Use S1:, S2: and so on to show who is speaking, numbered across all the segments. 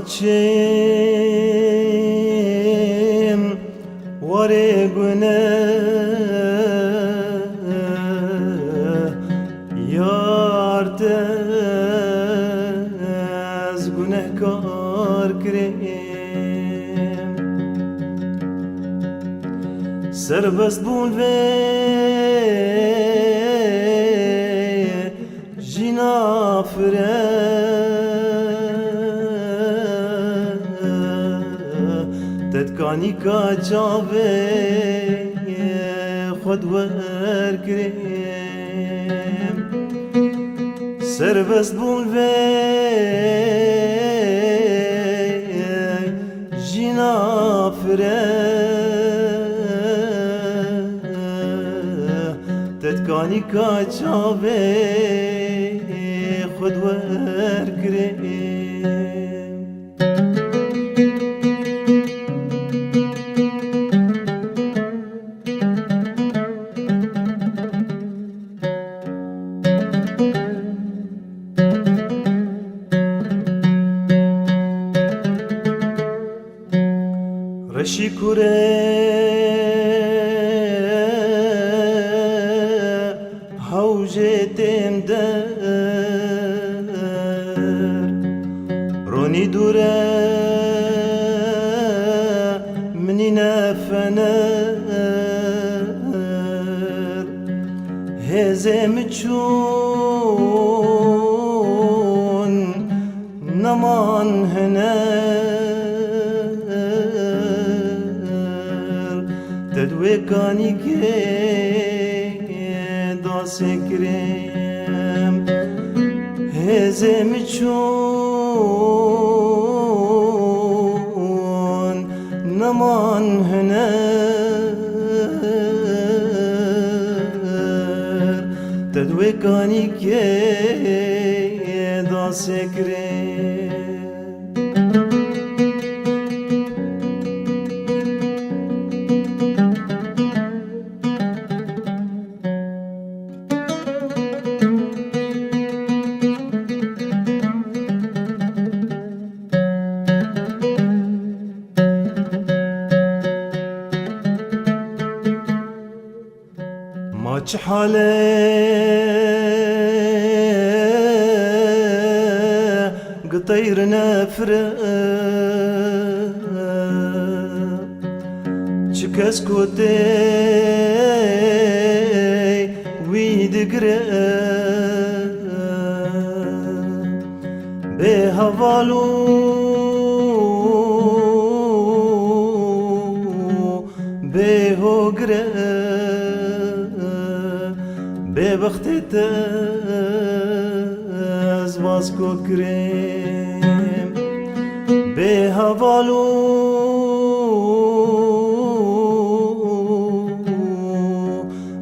S1: ناچیم وره گونه یارت از گونه کار کریم سربست بون و جینا فره تدکانی کا چاوه خود ور کریم سربست بون و جینا فره تدکانی کا چاوه خود ور کریم رشی کوره حوجه تیم در رونی دوره منی نفنر هزه مچون نمان هنر تدوی کانی که داسه کریم هزه مچون نمان هنر تدوی کانی که داسه کریم چه حاله قطير نفره چه کس کوته ویدگره به حوالو به هوگره به وقت از واسکو کریم به حوالو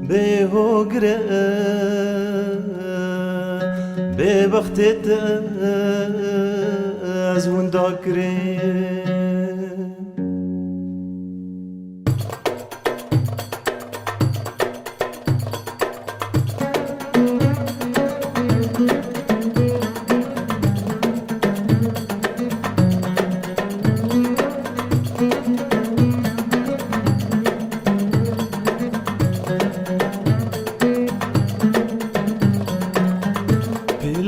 S1: به هوگره به وقت از وندا کریم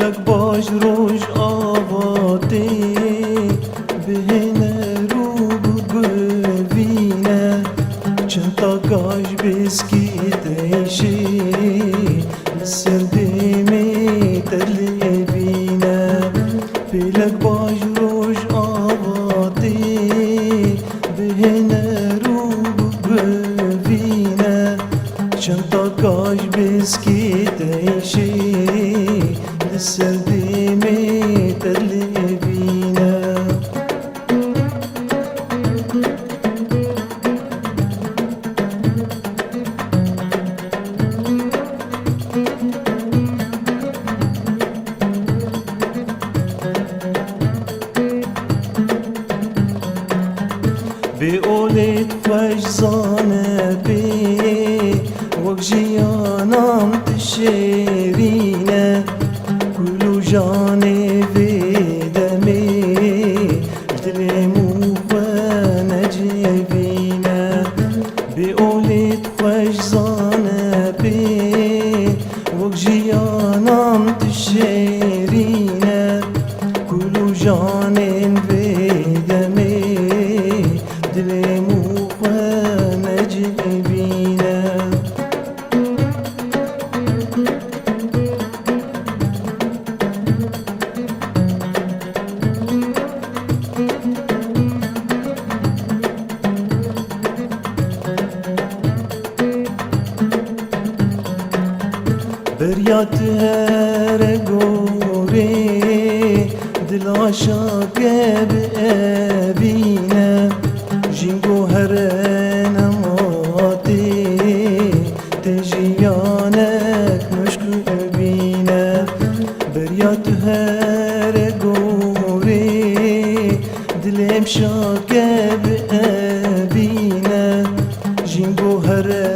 S1: لك باش روش آواته بهنه رو بگوینه چند تا کاش بسکیت ایشی سردیمی تلیبینه لك باش روش آواته بهنه رو بگوینه چند تا کاش بسکیت ایشی سرديمي تلبينا بقولت فجزانة بي وجيانام تشيرينا كل جاني في دمي بریات هر گوری دل شاکه بینه جینگو هر نماتی تجیانک مشکو بینه بریات هر گوری دلم شاکه بینه جینگو هر